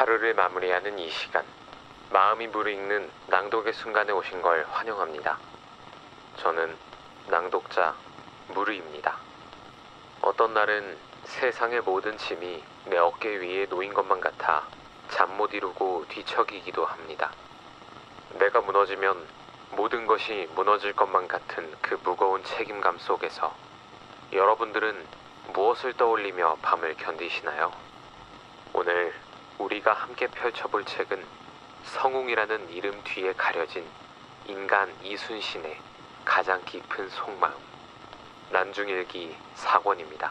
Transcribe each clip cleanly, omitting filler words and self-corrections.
하루를 마무리하는 이 시간, 마음이 무르익는 낭독의 순간에 오신 걸 환영합니다. 저는 낭독자 무르입니다. 어떤 날은 세상의 모든 짐이 내 어깨 위에 놓인 것만 같아 잠 못 이루고 뒤척이기도 합니다. 내가 무너지면 모든 것이 무너질 것만 같은 그 무거운 책임감 속에서 여러분들은 무엇을 떠올리며 밤을 견디시나요? 오늘 우리가 함께 펼쳐볼 책은 성웅이라는 이름 뒤에 가려진 인간 이순신의 가장 깊은 속마음, 난중일기 4권입니다.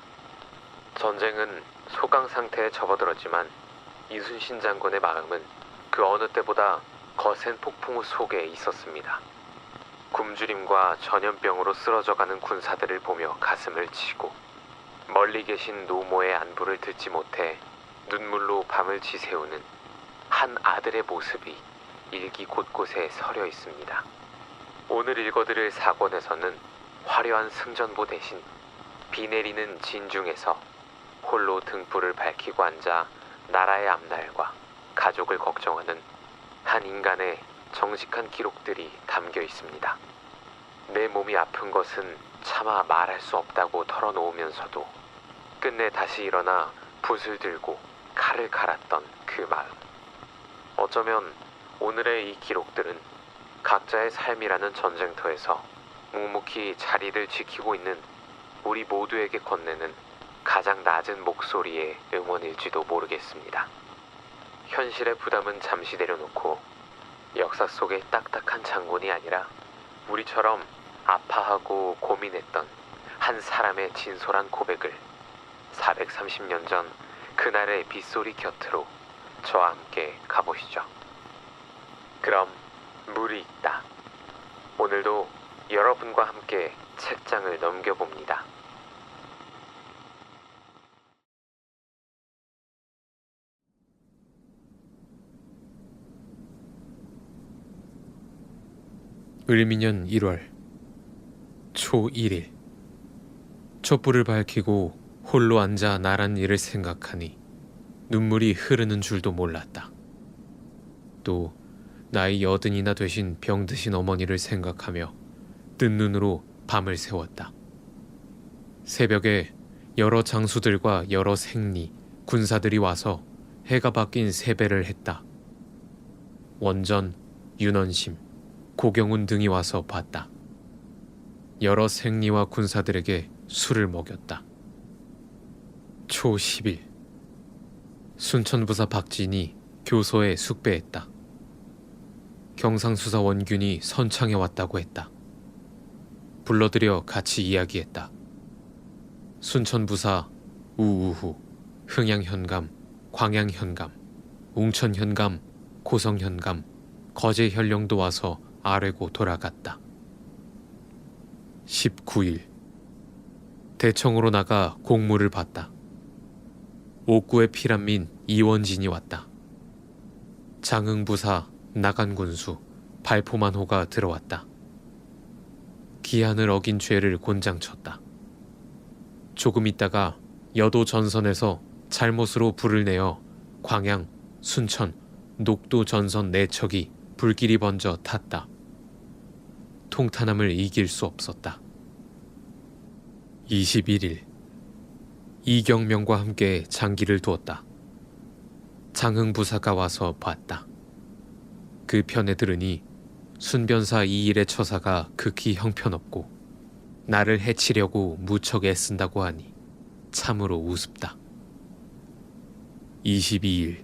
전쟁은 소강 상태에 접어들었지만 이순신 장군의 마음은 그 어느 때보다 거센 폭풍우 속에 있었습니다. 굶주림과 전염병으로 쓰러져가는 군사들을 보며 가슴을 치고 멀리 계신 노모의 안부를 듣지 못해 눈물로 밤을 지새우는 한 아들의 모습이 일기 곳곳에 서려 있습니다. 오늘 읽어드릴 4권에서는 화려한 승전보 대신 비 내리는 진중에서 홀로 등불을 밝히고 앉아 나라의 앞날과 가족을 걱정하는 한 인간의 정직한 기록들이 담겨 있습니다. 내 몸이 아픈 것은 차마 말할 수 없다고 털어놓으면서도 끝내 다시 일어나 붓을 들고 칼을 갈았던 그 마음. 어쩌면 오늘의 이 기록들은 각자의 삶이라는 전쟁터에서 묵묵히 자리를 지키고 있는 우리 모두에게 건네는 가장 낮은 목소리의 응원일지도 모르겠습니다. 현실의 부담은 잠시 내려놓고 역사 속의 딱딱한 장군이 아니라 우리처럼 아파하고 고민했던 한 사람의 진솔한 고백을 430년 전 그날의 빗소리 곁으로 저와 함께 가보시죠. 그럼 물이 있다. 오늘도 여러분과 함께 책장을 넘겨봅니다. 을미년 1월 초 1일 촛불을 밝히고 홀로 앉아 나란 일을 생각하니 눈물이 흐르는 줄도 몰랐다. 또 나이 80이나 되신 병드신 어머니를 생각하며 뜬 눈으로 밤을 새웠다. 새벽에 여러 장수들과 여러 생리, 군사들이 와서 해가 바뀐 세배를 했다. 원전, 윤원심, 고경운 등이 와서 봤다. 여러 생리와 군사들에게 술을 먹였다. 초 10일 순천부사 박진이 교서에 숙배했다. 경상수사 원균이 선창에 왔다고 했다. 불러들여 같이 이야기했다. 순천부사 우우후, 흥양현감, 광양현감, 웅천현감, 고성현감, 거제현령도 와서 아뢰고 돌아갔다. 19일 대청으로 나가 공무를 봤다. 옥구의 피란민 이원진이 왔다. 장흥부사 나간군수 발포만호가 들어왔다. 기한을 어긴 죄를 곤장쳤다. 조금 있다가 여도 전선에서 잘못으로 불을 내어 광양, 순천, 녹도 전선 4척이 불길이 번져 탔다. 통탄함을 이길 수 없었다. 21일 이경명과 함께 장기를 두었다. 장흥부사가 와서 봤다. 그 편에 들으니 순변사 이일의 처사가 극히 형편없고 나를 해치려고 무척 애쓴다고 하니 참으로 우습다. 22일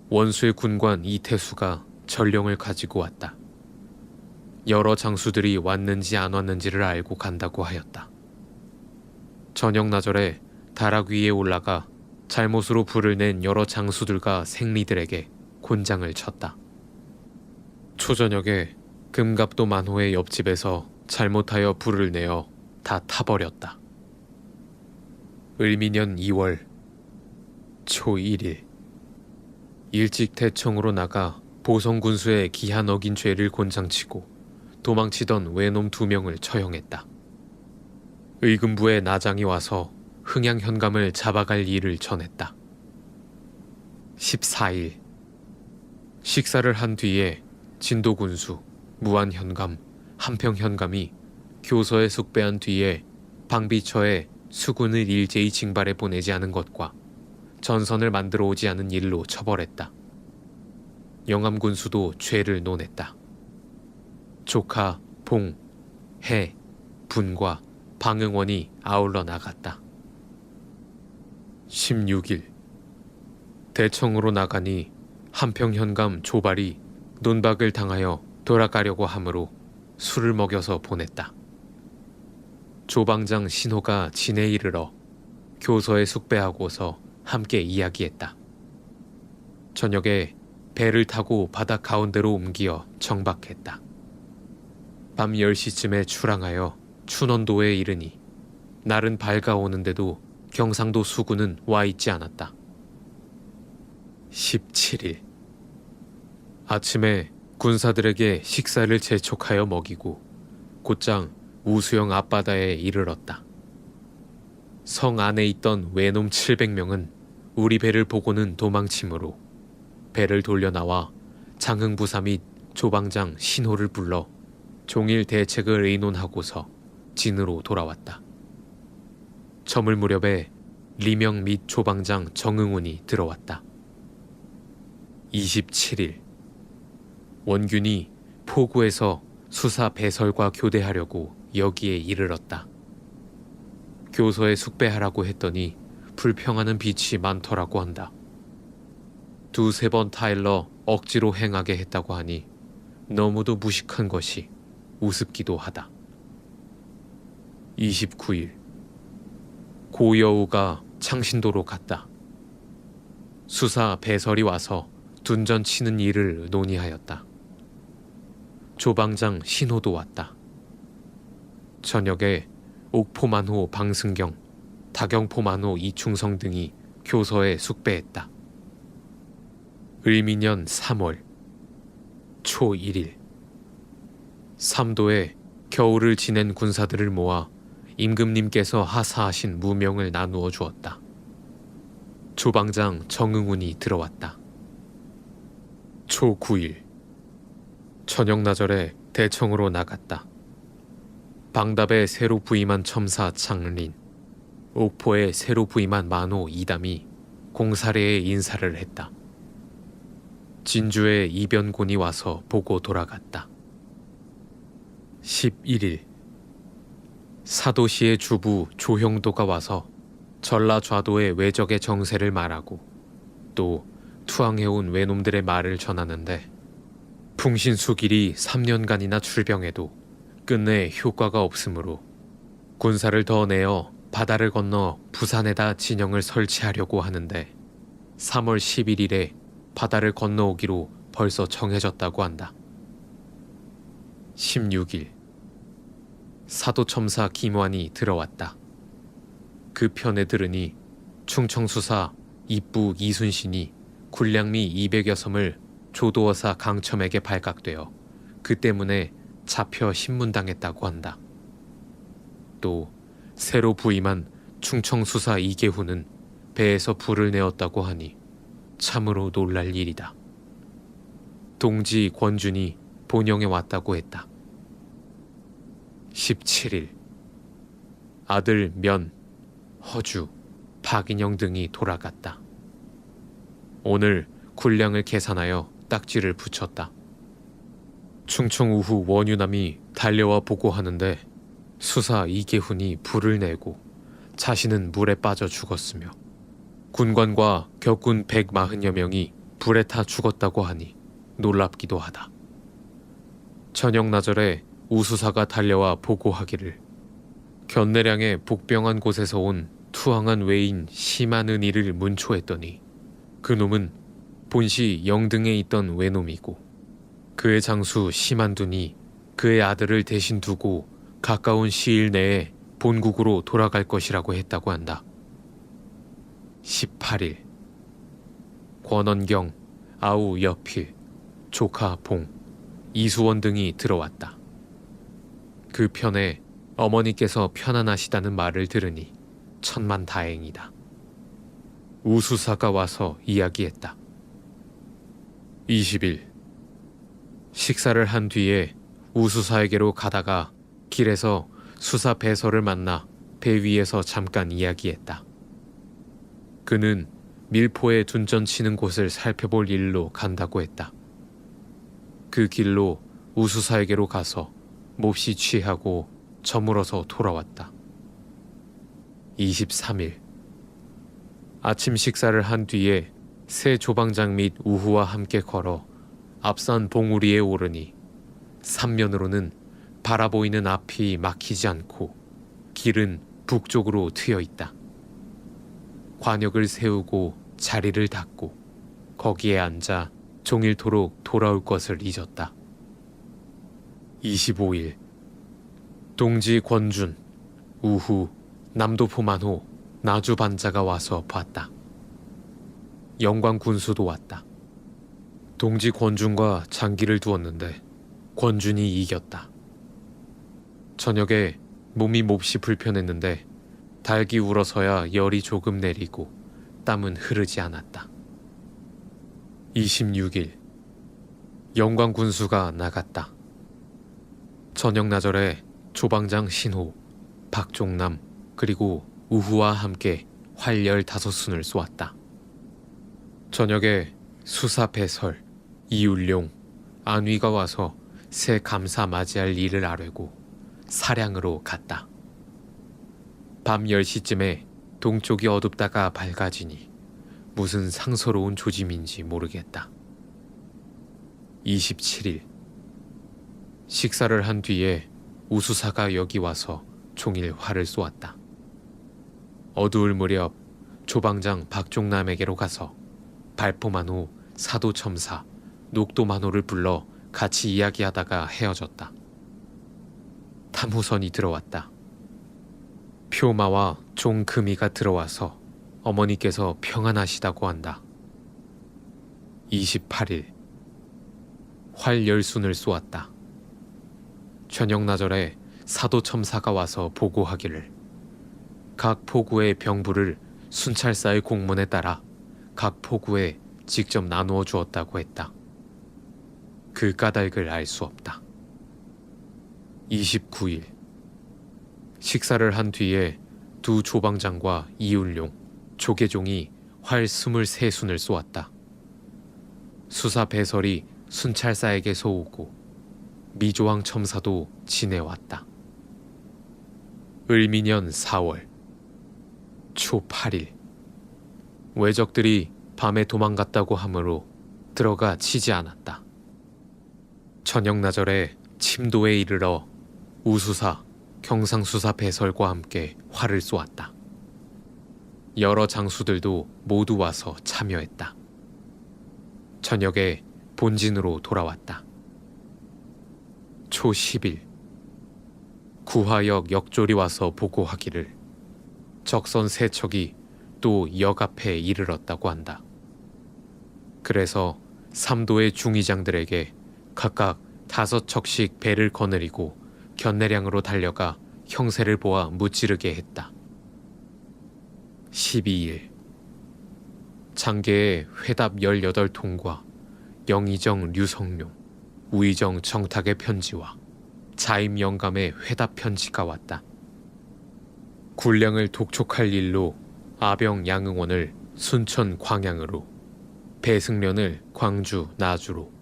원수의 군관 이태수가 전령을 가지고 왔다. 여러 장수들이 왔는지 안 왔는지를 알고 간다고 하였다. 저녁 나절에 다락 위에 올라가 잘못으로 불을 낸 여러 장수들과 생리들에게 곤장을 쳤다. 초저녁에 금갑도 만호의 옆집에서 잘못하여 불을 내어 다 타버렸다. 을미년 2월 초 1일 일찍 대청으로 나가 보성군수의 기한 어긴 죄를 곤장치고 도망치던 외놈 2명을 처형했다. 의금부의 나장이 와서 흥양현감을 잡아갈 일을 전했다. 14일 식사를 한 뒤에 진도군수, 무안현감, 한평현감이 교서에 숙배한 뒤에 방비처에 수군을 일제히 징발해 보내지 않은 것과 전선을 만들어 오지 않은 일로 처벌했다. 영암군수도 죄를 논했다. 조카, 봉, 해, 분과 방응원이 아울러 나갔다. 16일 대청으로 나가니 한평현감 조발이 논박을 당하여 돌아가려고 하므로 술을 먹여서 보냈다. 조방장 신호가 진에 이르러 교서에 숙배하고서 함께 이야기했다. 저녁에 배를 타고 바다 가운데로 옮겨 정박했다. 밤 10시쯤에 출항하여 춘원도에 이르니 날은 밝아오는데도 경상도 수군은 와 있지 않았다. 17일 아침에 군사들에게 식사를 재촉하여 먹이고 곧장 우수영 앞바다에 이르렀다. 성 안에 있던 외놈 700명은 우리 배를 보고는 도망치므로 배를 돌려 나와 장흥부사 및 조방장 신호를 불러 종일 대책을 의논하고서 진으로 돌아왔다. 저물 무렵에 리명 및 조방장 정응훈이 들어왔다. 27일 원균이 포구에서 수사 배설과 교대하려고 여기에 이르렀다. 교서에 숙배하라고 했더니 불평하는 빛이 많더라고 한다. 두세 번 타일러 억지로 행하게 했다고 하니 너무도 무식한 것이 우습기도 하다. 29일 고여우가 창신도로 갔다. 수사 배설이 와서 둔전 치는 일을 논의하였다. 조방장 신호도 왔다. 저녁에 옥포만호 방승경, 다경포만호 이충성 등이 교서에 숙배했다. 을미년 3월 초 1일 삼도에 겨울을 지낸 군사들을 모아 임금님께서 하사하신 무명을 나누어 주었다. 조방장 정응훈이 들어왔다. 초 9일 저녁나절에 대청으로 나갔다. 방답에 새로 부임한 첨사 창린, 옥포에 새로 부임한 만호 이담이 공사례에 인사를 했다. 진주에 이변곤이 와서 보고 돌아갔다. 11일 사도시의 주부 조형도가 와서 전라좌도의 왜적의 정세를 말하고 또 투항해온 외놈들의 말을 전하는데 풍신수길이 3년간이나 출병해도 끝내 효과가 없으므로 군사를 더 내어 바다를 건너 부산에다 진영을 설치하려고 하는데 3월 11일에 바다를 건너오기로 벌써 정해졌다고 한다. 16일 사도첨사 김환이 들어왔다. 그 편에 들으니 충청수사 입부 이순신이 군량미 200여 섬을 조도어사 강첨에게 발각되어 그 때문에 잡혀 신문당했다고 한다. 또 새로 부임한 충청수사 이계훈은 배에서 불을 내었다고 하니 참으로 놀랄 일이다. 동지 권준이 본영에 왔다고 했다. 17일 아들 면, 허주, 박인영 등이 돌아갔다. 오늘 군량을 계산하여 딱지를 붙였다. 충청 우후 원유남이 달려와 보고하는데 수사 이계훈이 불을 내고 자신은 물에 빠져 죽었으며 군관과 격군 140여 명이 불에 타 죽었다고 하니 놀랍기도 하다. 저녁나절에 우수사가 달려와 보고하기를 견내량의 복병한 곳에서 온 투항한 외인 심한은이를 문초했더니 그놈은 본시 영등에 있던 외놈이고 그의 장수 심한둔이 그의 아들을 대신 두고 가까운 시일 내에 본국으로 돌아갈 것이라고 했다고 한다. 18일 권원경, 아우 여필, 조카 봉, 이수원 등이 들어왔다. 그 편에 어머니께서 편안하시다는 말을 들으니 천만다행이다. 우수사가 와서 이야기했다. 20일 식사를 한 뒤에 우수사에게로 가다가 길에서 수사 배설을 만나 배 위에서 잠깐 이야기했다. 그는 밀포에 둔전 치는 곳을 살펴볼 일로 간다고 했다. 그 길로 우수사에게로 가서 몹시 취하고 저물어서 돌아왔다. 23일 아침 식사를 한 뒤에 새 조방장 및 우후와 함께 걸어 앞산 봉우리에 오르니 삼면으로는 바라보이는 앞이 막히지 않고 길은 북쪽으로 트여 있다. 관역을 세우고 자리를 닫고 거기에 앉아 종일토록 돌아올 것을 잊었다. 25일 동지 권준, 우후, 남도포만호, 나주반자가 와서 봤다. 영광 군수도 왔다. 동지 권준과 장기를 두었는데 권준이 이겼다. 저녁에 몸이 몹시 불편했는데 닭이 울어서야 열이 조금 내리고 땀은 흐르지 않았다. 26일 영광 군수가 나갔다. 저녁 나절에 조방장 신호, 박종남 그리고 우후와 함께 활 15순을 쏘았다. 저녁에 수사 배설, 이율룡, 안위가 와서 새 감사 맞이할 일을 아뢰고 사량으로 갔다. 밤 10시쯤에 동쪽이 어둡다가 밝아지니 무슨 상서로운 조짐인지 모르겠다. 27일 식사를 한 뒤에 우수사가 여기 와서 종일 활을 쏘았다. 어두울 무렵 조방장 박종남에게로 가서 발포만호, 사도첨사, 녹도만호를 불러 같이 이야기하다가 헤어졌다. 탐호선이 들어왔다. 표마와 종금이가 들어와서 어머니께서 평안하시다고 한다. 28일 활 10순을 쏘았다. 저녁 나절에 사도첨사가 와서 보고하기를 각 포구의 병부를 순찰사의 공문에 따라 각 포구에 직접 나누어 주었다고 했다. 그 까닭을 알 수 없다. 29일 식사를 한 뒤에 두 조방장과 이율룡, 조계종이 활 23순을 쏘았다. 수사 배설이 순찰사에게서 오고 미조왕 첨사도 지내왔다. 을미년 4월 초 8일 외적들이 밤에 도망갔다고 하므로 들어가 치지 않았다. 저녁 나절에 침도에 이르러 우수사, 경상수사 배설과 함께 활을 쏘았다. 여러 장수들도 모두 와서 참여했다. 저녁에 본진으로 돌아왔다. 초 10일 구화역 역졸이 와서 보고하기를 적선 3척이 또 역 앞에 이르렀다고 한다. 그래서 삼도의 중위장들에게 각각 5척씩 배를 거느리고 견내량으로 달려가 형세를 보아 무찌르게 했다. 12일 장계의 회답 18통과 영의정 류성룡, 우의정 정탁의 편지와 자임 영감의 회답 편지가 왔다. 군량을 독촉할 일로 아병 양응원을 순천 광양으로, 배승련을 광주 나주로,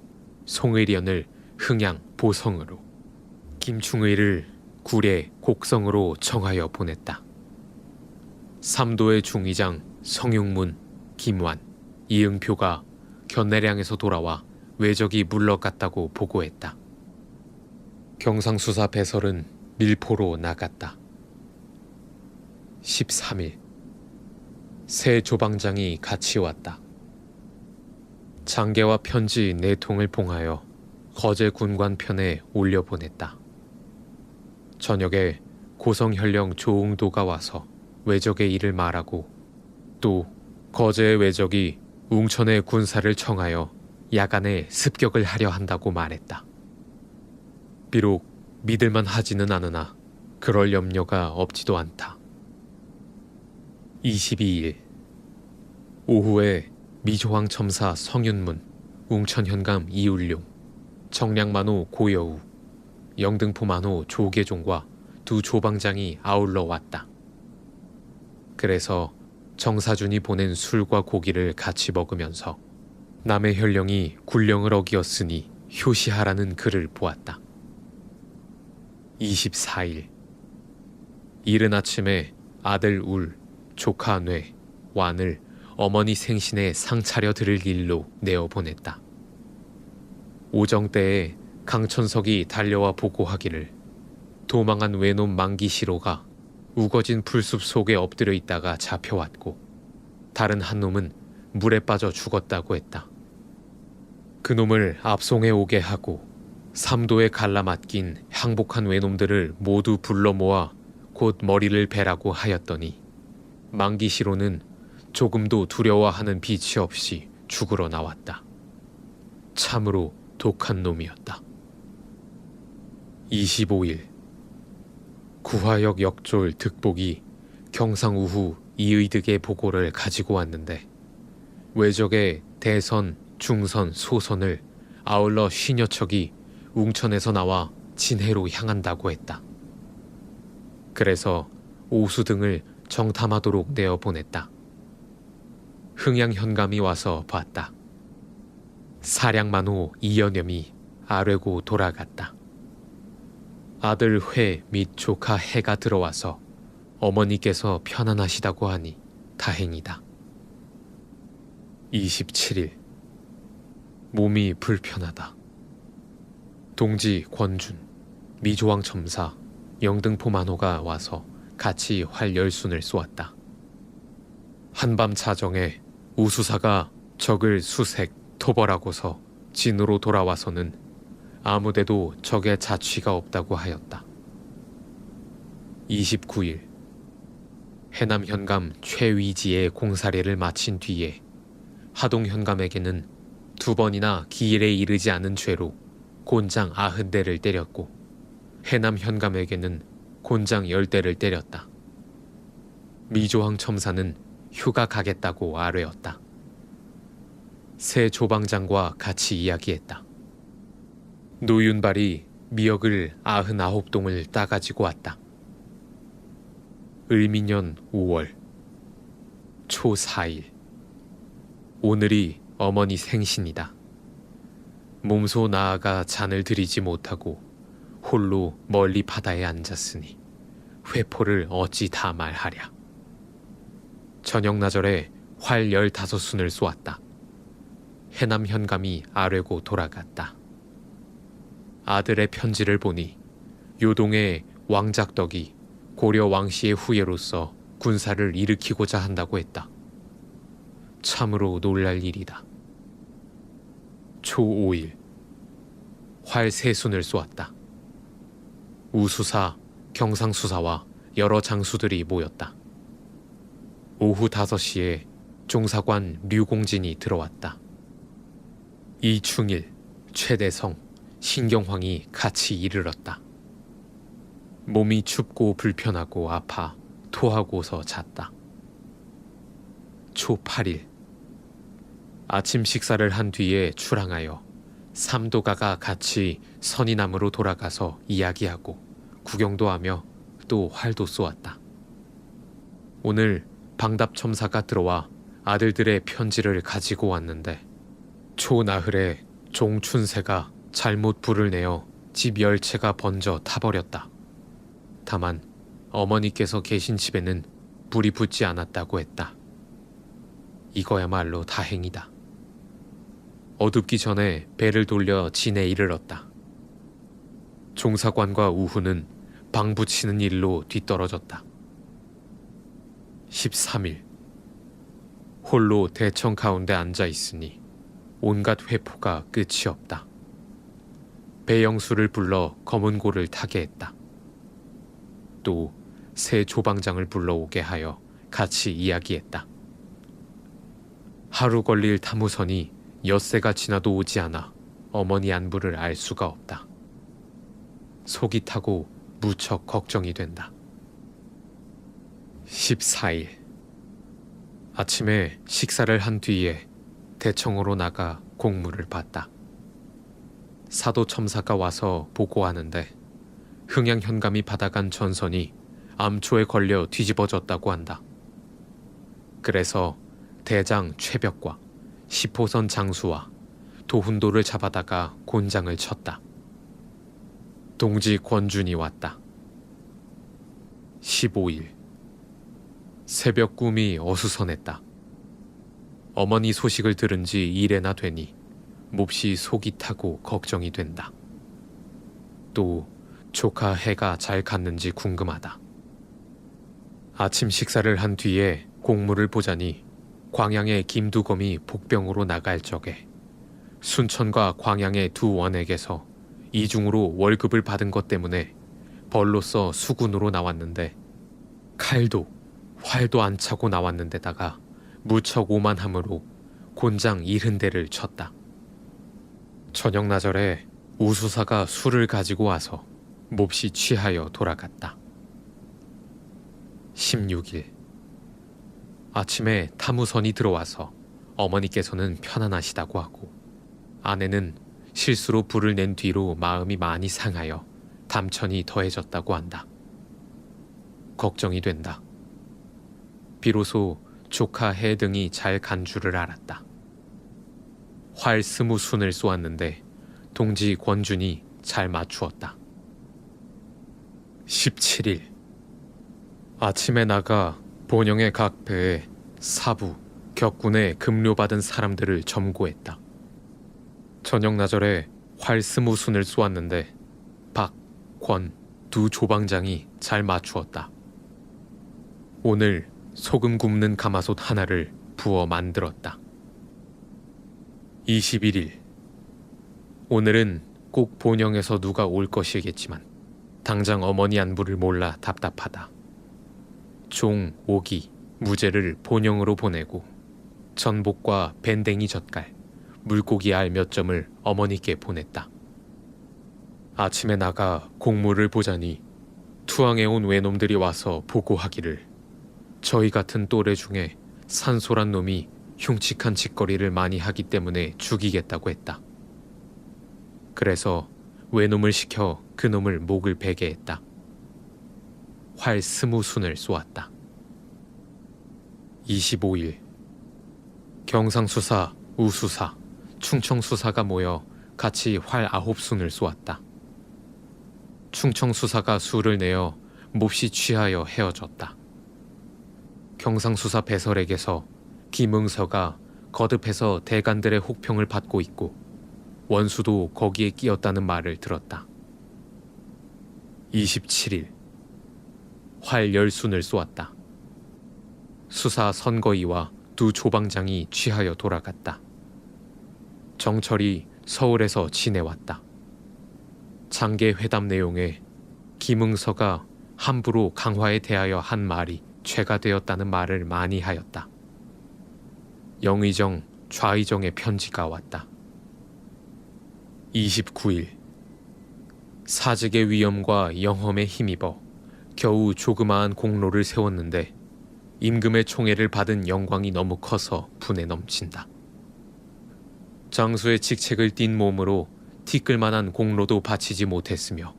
송의련을 흥양 보성으로, 김충의를 구례 곡성으로 정하여 보냈다. 삼도의 중의장 성용문, 김완, 이응표가 견내량에서 돌아와 외적이 물러갔다고 보고했다. 경상수사 배설은 밀포로 나갔다. 13일 새 조방장이 같이 왔다. 장계와 편지 4통을 봉하여 거제 군관 편에 올려보냈다. 저녁에 고성현령 조응도가 와서 외적의 일을 말하고 또 거제의 외적이 웅천의 군사를 청하여 야간에 습격을 하려 한다고 말했다. 비록 믿을만 하지는 않으나 그럴 염려가 없지도 않다. 22일 오후에 미조왕 첨사 성윤문, 웅천현감 이울룡, 청량만호 고여우, 영등포만호 조계종과 두 조방장이 아울러 왔다. 그래서 정사준이 보낸 술과 고기를 같이 먹으면서 남의 혈령이 군령을 어기었으니 효시하라는 글을 보았다. 24일 이른 아침에 아들 울, 조카 뇌, 완을 어머니 생신에 상 차려 드릴 일로 내어보냈다. 오정 때에 강천석이 달려와 보고하기를 도망한 외놈 만기시로가 우거진 풀숲 속에 엎드려 있다가 잡혀왔고 다른 한 놈은 물에 빠져 죽었다고 했다. 그놈을 압송해 오게 하고 삼도에 갈라 맡긴 항복한 외놈들을 모두 불러 모아 곧 머리를 베라고 하였더니 만기시로는 조금도 두려워하는 빛이 없이 죽으러 나왔다. 참으로 독한 놈이었다. 25일 구화역 역졸 득복이 경상우후 이의득의 보고를 가지고 왔는데 외적의 대선, 중선, 소선을 아울러 50여 척이 웅천에서 나와 진해로 향한다고 했다. 그래서 오수 등을 정탐하도록 내어보냈다. 흥양현감이 와서 봤다. 사량만호 이연염이 아뢰고 돌아갔다. 아들 회 및 조카 해가 들어와서 어머니께서 편안하시다고 하니 다행이다. 27일 몸이 불편하다. 동지 권준, 미조왕 첨사, 영등포 만호가 와서 같이 활 10순을 쏘았다. 한밤 자정에 우수사가 적을 수색, 토벌하고서 진으로 돌아와서는 아무데도 적의 자취가 없다고 하였다. 29일 해남현감 최위지의 공사례를 마친 뒤에 하동현감에게는 2번이나 기일에 이르지 않은 죄로 곤장 90대를 때렸고 해남현감에게는 곤장 10대를 때렸다. 미조왕 첨사는 휴가 가겠다고 아뢰었다. 새 조방장과 같이 이야기했다. 노윤발이 미역을 99동을 따가지고 왔다. 을미년 5월 초 4일 오늘이 어머니 생신이다. 몸소 나아가 잔을 들이지 못하고 홀로 멀리 바다에 앉았으니 회포를 어찌 다 말하랴. 저녁나절에 활 15순을 쏘았다. 해남현감이 아뢰고 돌아갔다. 아들의 편지를 보니 요동의 왕작덕이 고려 왕씨의 후예로서 군사를 일으키고자 한다고 했다. 참으로 놀랄 일이다. 초 5일 활 3순을 쏘았다. 우수사, 경상수사와 여러 장수들이 모였다. 오후 5시에 종사관 류공진이 들어왔다. 이충일, 최대성, 신경황이 같이 이르렀다. 몸이 춥고 불편하고 아파 토하고서 잤다. 초 8일 아침 식사를 한 뒤에 출항하여 삼도가가 같이 선인함으로 돌아가서 이야기하고 구경도 하며 또 활도 쏘았다. 오늘 방답첨사가 들어와 아들들의 편지를 가지고 왔는데 초나흘에 종춘새가 잘못 불을 내어 집 열채가 번져 타버렸다. 다만 어머니께서 계신 집에는 불이 붙지 않았다고 했다. 이거야말로 다행이다. 어둡기 전에 배를 돌려 진에 이르렀다. 종사관과 우후는 방 붙이는 일로 뒤떨어졌다. 13일 홀로 대청 가운데 앉아 있으니 온갖 회포가 끝이 없다. 배영수를 불러 검은고를 타게 했다. 또 새 조방장을 불러오게 하여 같이 이야기했다. 하루 걸릴 탐우선이 엿새가 지나도 오지 않아 어머니 안부를 알 수가 없다. 속이 타고 무척 걱정이 된다. 14일 아침에 식사를 한 뒤에 대청으로 나가 공무를 봤다. 사도 첨사가 와서 보고하는데 흥양 현감이 받아간 전선이 암초에 걸려 뒤집어졌다고 한다. 그래서 대장 최벽과 10호선 장수와 도훈도를 잡아다가 곤장을 쳤다. 동지 권준이 왔다. 15일 새벽 꿈이 어수선했다. 어머니 소식을 들은 지 일해나 되니 몹시 속이 타고 걱정이 된다. 또 조카 해가 잘 갔는지 궁금하다. 아침 식사를 한 뒤에 공무를 보자니 광양의 김두검이 복병으로 나갈 적에 순천과 광양의 두 원에게서 이중으로 월급을 받은 것 때문에 벌로써 수군으로 나왔는데 칼도 활도 안 차고 나왔는데다가 무척 오만함으로 곤장 70대를 쳤다. 저녁 나절에 우수사가 술을 가지고 와서 몹시 취하여 돌아갔다. 16일 아침에 타무선이 들어와서 어머니께서는 편안하시다고 하고 아내는 실수로 불을 낸 뒤로 마음이 많이 상하여 담천이 더해졌다고 한다. 걱정이 된다. 비로소 조카 해 등이 잘 간 줄을 알았다. 활 20순을 쏘았는데 동지 권준이 잘 맞추었다. 17일 아침에 나가 본영의 각 배에 사부, 격군에 급료받은 사람들을 점고했다. 저녁 나절에 활 20순을 쏘았는데 박, 권 두 조방장이 잘 맞추었다. 오늘 소금 굽는 가마솥 하나를 부어 만들었다. 21일 오늘은 꼭 본영에서 누가 올 것이겠지만 당장 어머니 안부를 몰라 답답하다. 종, 오기, 무제를 본영으로 보내고 전복과 밴댕이 젓갈, 물고기 알 몇 점을 어머니께 보냈다. 아침에 나가 공무를 보자니 투항해 온 외놈들이 와서 보고하기를 저희 같은 또래 중에 산소란 놈이 흉측한 짓거리를 많이 하기 때문에 죽이겠다고 했다. 그래서 외놈을 시켜 그놈을 목을 베게 했다. 활 20순을 쏘았다. 25일 경상수사, 우수사, 충청수사가 모여 같이 활 9순을 쏘았다. 충청수사가 수를 내어 몹시 취하여 헤어졌다. 경상수사 배설에게서 김응서가 거듭해서 대간들의 혹평을 받고 있고 원수도 거기에 끼었다는 말을 들었다. 27일 활 10순을 쏘았다. 수사 선거이와 두 조방장이 취하여 돌아갔다. 정철이 서울에서 지내왔다. 장계 회담 내용에 김응서가 함부로 강화에 대하여 한 말이 죄가 되었다는 말을 많이 하였다. 영의정, 좌의정의 편지가 왔다. 29일 사직의 위엄과 영험에 힘입어 겨우 조그마한 공로를 세웠는데 임금의 총애를 받은 영광이 너무 커서 분에 넘친다. 장수의 직책을 띤 몸으로 티끌만한 공로도 바치지 못했으며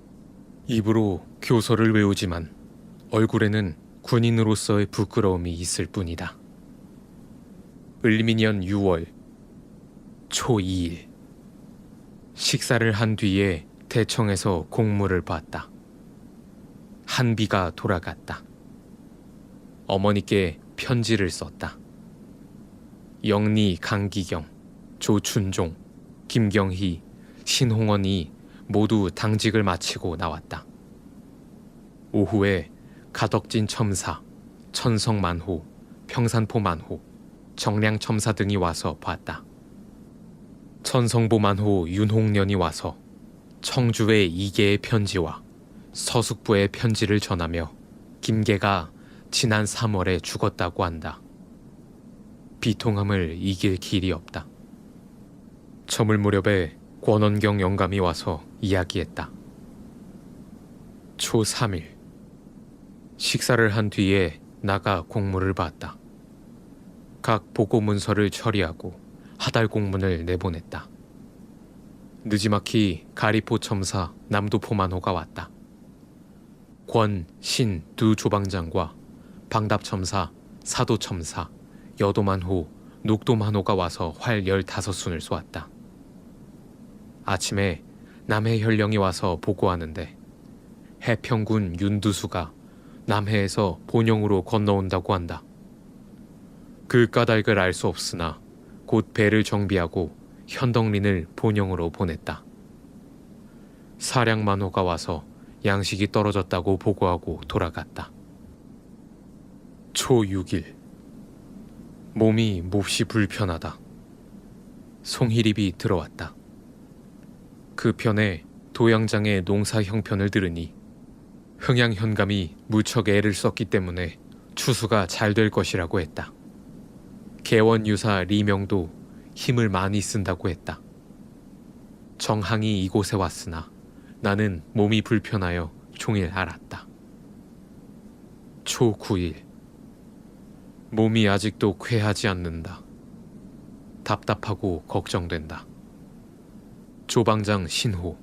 입으로 교서를 외우지만 얼굴에는 군인으로서의 부끄러움이 있을 뿐이다. 을미년 6월 초 2일 식사를 한 뒤에 대청에서 공무를 봤다. 한비가 돌아갔다. 어머니께 편지를 썼다. 영리, 강기경, 조춘종, 김경희, 신홍원이 모두 당직을 마치고 나왔다. 오후에 가덕진 첨사, 천성만호, 평산포만호, 정량첨사 등이 와서 봤다. 천성보만호 윤홍련이 와서 청주의 이계의 편지와 서숙부의 편지를 전하며 김계가 지난 3월에 죽었다고 한다. 비통함을 이길 길이 없다. 저물 무렵에 권원경 영감이 와서 이야기했다. 초 3일 식사를 한 뒤에 나가 공무를 봤다. 각 보고 문서를 처리하고 하달 공문을 내보냈다. 느지막이 가리포 첨사 남도포만호가 왔다. 권, 신 두 조방장과 방답첨사, 사도첨사, 여도만호, 녹도만호가 와서 활 15순을 쏘았다. 아침에 남해현령이 와서 보고하는데 해평군 윤두수가 남해에서 본영으로 건너온다고 한다. 그 까닭을 알 수 없으나 곧 배를 정비하고 현덕린을 본영으로 보냈다. 사량만호가 와서 양식이 떨어졌다고 보고하고 돌아갔다. 초 6일. 몸이 몹시 불편하다. 송희립이 들어왔다. 그 편에 도양장의 농사 형편을 들으니 흥양현감이 무척 애를 썼기 때문에 추수가 잘 될 것이라고 했다. 개원유사 리명도 힘을 많이 쓴다고 했다. 정항이 이곳에 왔으나 나는 몸이 불편하여 종일 알았다. 초 9일. 몸이 아직도 쾌하지 않는다. 답답하고 걱정된다. 조방장 신호,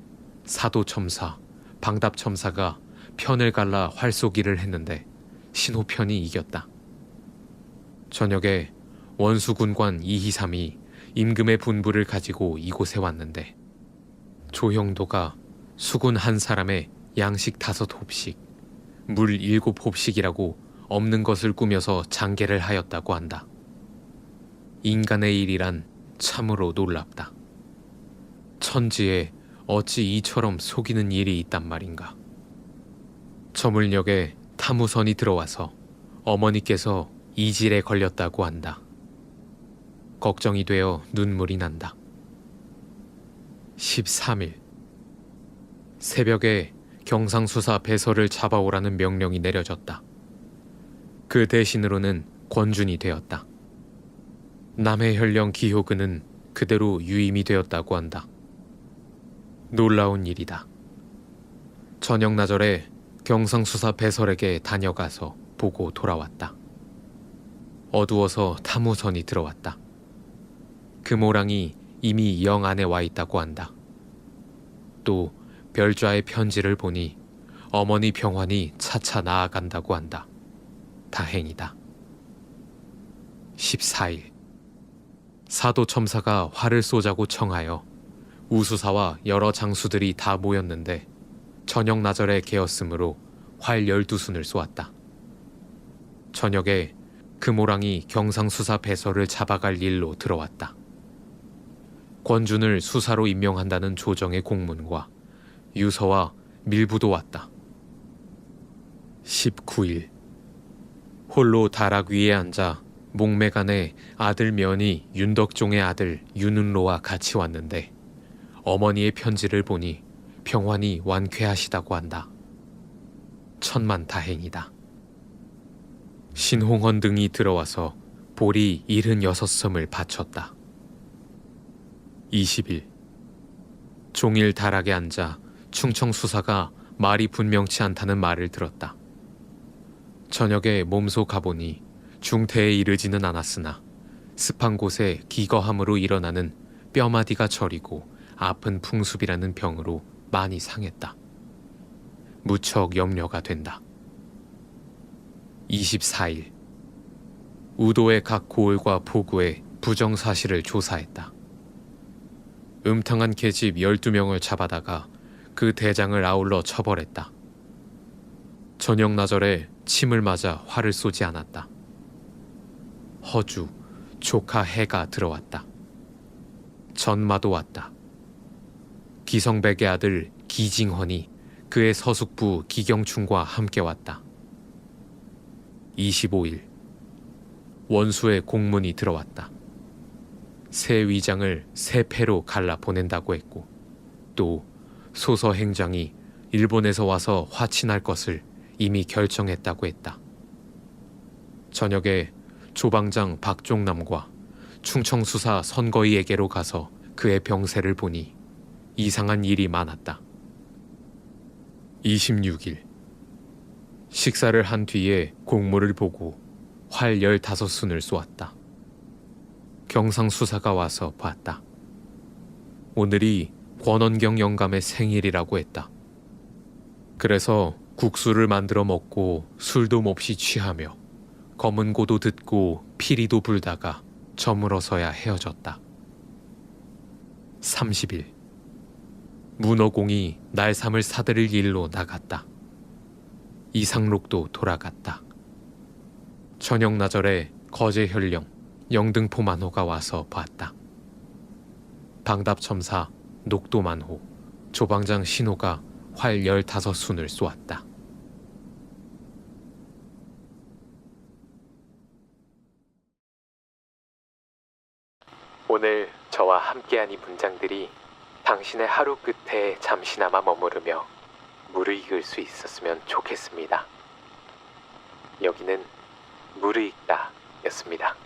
사도첨사, 방답첨사가 편을 갈라 활쏘기를 했는데 신호 편이 이겼다. 저녁에 원수군관 이희삼이 임금의 분부를 가지고 이곳에 왔는데 조형도가 수군 한 사람의 양식 5홉씩, 물 7홉씩이라고 없는 것을 꾸며서 장계를 하였다고 한다. 인간의 일이란 참으로 놀랍다. 천지에 어찌 이처럼 속이는 일이 있단 말인가. 저물녘에 타무선이 들어와서 어머니께서 이질에 걸렸다고 한다. 걱정이 되어 눈물이 난다. 13일. 새벽에 경상수사 배설을 잡아오라는 명령이 내려졌다. 그 대신으로는 권준이 되었다. 남해현령 기효근은 그대로 유임이 되었다고 한다. 놀라운 일이다. 저녁나절에 경상수사 배설에게 다녀가서 보고 돌아왔다. 어두워서 타무선이 들어왔다. 그 모랑이 이미 영 안에 와 있다고 한다. 또 별좌의 편지를 보니 어머니 병환이 차차 나아간다고 한다. 다행이다. 14일. 사도첨사가 활을 쏘자고 청하여 우수사와 여러 장수들이 다 모였는데 저녁나절에 개었으므로 활 12순을 쏘았다. 저녁에 금오랑이 경상수사 배설을 잡아갈 일로 들어왔다. 권준을 수사로 임명한다는 조정의 공문과 유서와 밀부도 왔다. 19일. 홀로 다락 위에 앉아 목매간에 아들 면이 윤덕종의 아들 윤은로와 같이 왔는데 어머니의 편지를 보니 평환이 완쾌하시다고 한다. 천만다행이다. 신홍헌 등이 들어와서 보리 76섬을 바쳤다. 20일. 종일 다락에 앉아 충청수사가 말이 분명치 않다는 말을 들었다. 저녁에 몸소 가보니 중태에 이르지는 않았으나 습한 곳에 기거함으로 일어나는 뼈마디가 저리고 아픈 풍습이라는 병으로 많이 상했다. 무척 염려가 된다. 24일. 우도의 각 고을과 포구에 부정사실을 조사했다. 음탕한 계집 12명을 잡아다가 그 대장을 아울러 처벌했다. 저녁나절에 침을 맞아 활을 쏘지 않았다. 허주, 조카 해가 들어왔다. 전마도 왔다. 기성백의 아들 기징헌이 그의 서숙부 기경춘과 함께 왔다. 25일. 원수의 공문이 들어왔다. 새 위장을 새 패로 갈라 보낸다고 했고 또 소서 행장이 일본에서 와서 화친할 것을 이미 결정했다고 했다. 저녁에 조방장 박종남과 충청수사 선거이에게로 가서 그의 병세를 보니 이상한 일이 많았다. 26일. 식사를 한 뒤에 공무를 보고 활 15순을 쏘았다. 경상수사가 와서 봤다. 오늘이 권원경 영감의 생일이라고 했다. 그래서 국수를 만들어 먹고 술도 몹시 취하며 검은 고도 듣고 피리도 불다가 저물어서야 헤어졌다. 30일. 문어공이 날삼을 사들일 일로 나갔다. 이상록도 돌아갔다. 저녁 나절에 거제현령, 영등포 만호가 와서 봤다. 방답첨사, 녹도만호, 조방장 신호가 활 15순을 쏘았다. 오늘 저와 함께한 이 문장들이 당신의 하루 끝에 잠시나마 머무르며 무르익을 수 있었으면 좋겠습니다. 여기는 무르익다 였습니다.